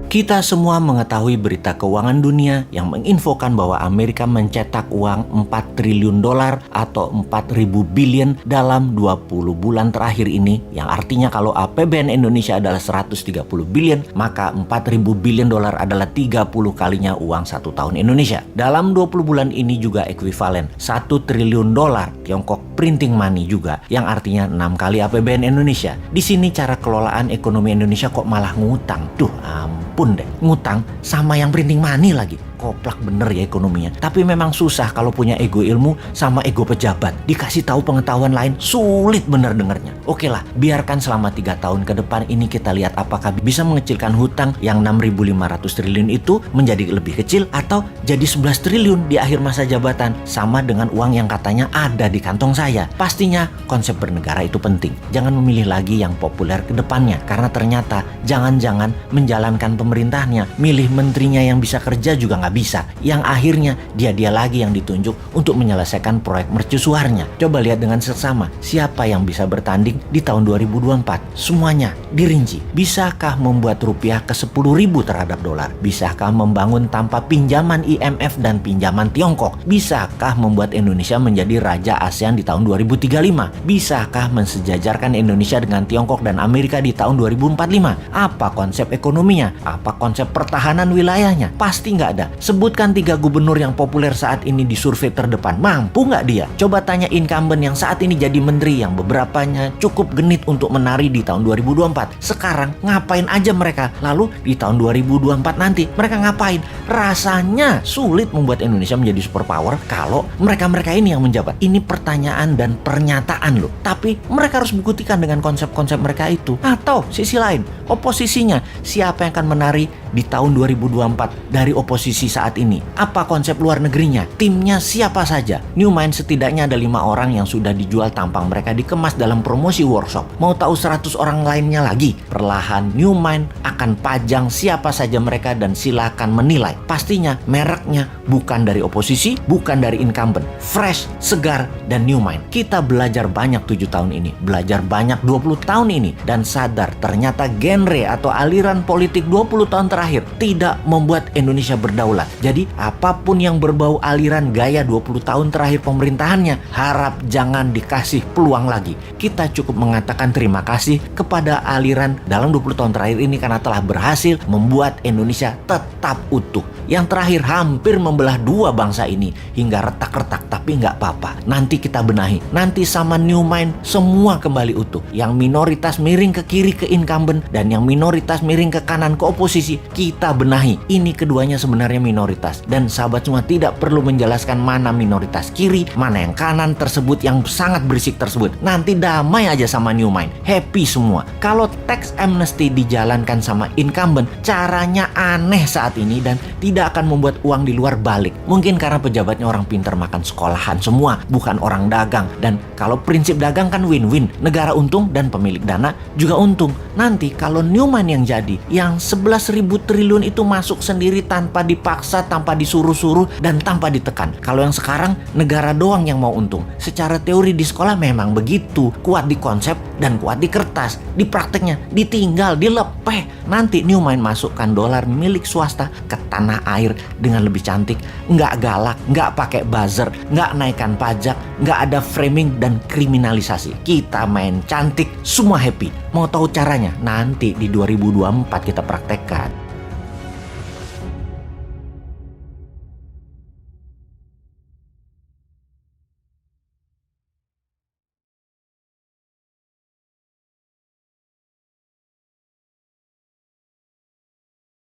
Kita semua mengetahui berita keuangan dunia yang menginfokan bahwa Amerika mencetak uang 4 triliun dolar atau 4.000 billion dalam 20 bulan terakhir ini, yang artinya kalau APBN Indonesia adalah 130 billion, maka 4.000 billion dolar adalah 30 kalinya uang 1 tahun Indonesia. Dalam 20 bulan ini juga ekuivalen 1 triliun dolar Tiongkok printing money juga, yang artinya 6 kali APBN Indonesia. Di sini cara kelolaan ekonomi Indonesia kok malah ngutang. Duh, ampun deh, ngutang sama yang printing money lagi. Koplak bener ya ekonominya. Tapi memang susah kalau punya ego ilmu sama ego pejabat. Dikasih tahu pengetahuan lain, sulit bener dengernya. Oke lah, biarkan selama 3 tahun ke depan ini kita lihat apakah bisa mengecilkan hutang yang 6.500 triliun itu menjadi lebih kecil atau jadi 11 triliun di akhir masa jabatan, sama dengan uang yang katanya ada di kantong saya. Pastinya konsep bernegara itu penting. Jangan memilih lagi yang populer ke depannya, karena ternyata jangan-jangan menjalankan pemerintahnya, milih menterinya yang bisa kerja juga nggak bisa, yang akhirnya dia lagi yang ditunjuk untuk menyelesaikan proyek mercusuarnya. Coba lihat dengan seksama siapa yang bisa bertanding di tahun 2024. Semuanya dirinci. Bisakah membuat rupiah ke 10.000 terhadap dolar? Bisakah membangun tanpa pinjaman IMF dan pinjaman Tiongkok? Bisakah membuat Indonesia menjadi raja ASEAN di tahun 2035? Bisakah mensejajarkan Indonesia dengan Tiongkok dan Amerika di tahun 2045? Apa konsep ekonominya? Apa konsep pertahanan wilayahnya? Pasti nggak ada. Sebutkan 3 gubernur yang populer saat ini di survei terdepan. Mampu nggak dia? Coba tanya incumbent yang saat ini jadi menteri, yang beberapanya cukup genit untuk menari di tahun 2024. Sekarang ngapain aja mereka? Lalu di tahun 2024 nanti mereka ngapain? Rasanya sulit membuat Indonesia menjadi superpower kalau mereka-mereka ini yang menjabat. Ini pertanyaan dan pernyataan loh. Tapi mereka harus buktikan dengan konsep-konsep mereka itu. Atau sisi lain, oposisinya. Siapa yang akan menari di tahun 2024 dari oposisi saat ini? Apa konsep luar negerinya? Timnya siapa saja? New Mind setidaknya ada 5 orang yang sudah dijual tampang mereka dikemas dalam promosi workshop. Mau tahu 100 orang lainnya lagi? Perlahan New Mind akan pajang siapa saja mereka dan silakan menilai. Pastinya mereknya bukan dari oposisi, bukan dari incumbent. Fresh, segar, dan New Mind. Kita belajar banyak 7 tahun ini, belajar banyak 20 tahun ini, dan sadar ternyata genre atau aliran politik 20 tahun terakhir tidak membuat Indonesia berdaulat. Jadi apapun yang berbau aliran gaya 20 tahun terakhir pemerintahannya, harap jangan dikasih peluang lagi. Kita cukup mengatakan terima kasih kepada aliran dalam 20 tahun terakhir ini karena telah berhasil membuat Indonesia tetap utuh. Yang terakhir hampir membelah 2 bangsa ini hingga retak-retak, tapi nggak apa-apa. Nanti kita benahi. Nanti sama New Mind semua kembali utuh. Yang minoritas miring ke kiri ke incumbent dan yang minoritas miring ke kanan ke oposisi, kita benahi. Ini keduanya sebenarnya minoritas, dan sahabat semua tidak perlu menjelaskan mana minoritas kiri, mana yang kanan tersebut yang sangat berisik tersebut. Nanti damai aja sama New Mind, happy semua. Kalau tax amnesty dijalankan sama incumbent, caranya aneh saat ini dan tidak akan membuat uang di luar balik. Mungkin karena pejabatnya orang pintar makan sekolahan semua, bukan orang dagang. Dan kalau prinsip dagang kan win-win, negara untung dan pemilik dana juga untung. Nanti kalau New Mind yang jadi, yang 11.000 triliun itu masuk sendiri tanpa dipaksa, tanpa disuruh-suruh, dan tanpa ditekan. Kalau yang sekarang negara doang yang mau untung. Secara teori di sekolah memang begitu, kuat di konsep dan kuat di kertas. Di prakteknya ditinggal, dilepeh. Nanti New Mind masukkan dolar milik swasta ke tanah air dengan lebih cantik, nggak galak, nggak pakai buzzer, nggak naikkan pajak, nggak ada framing dan kriminalisasi. Kita main cantik, semua happy. Mau tahu caranya? Nanti di 2024 kita praktekkan.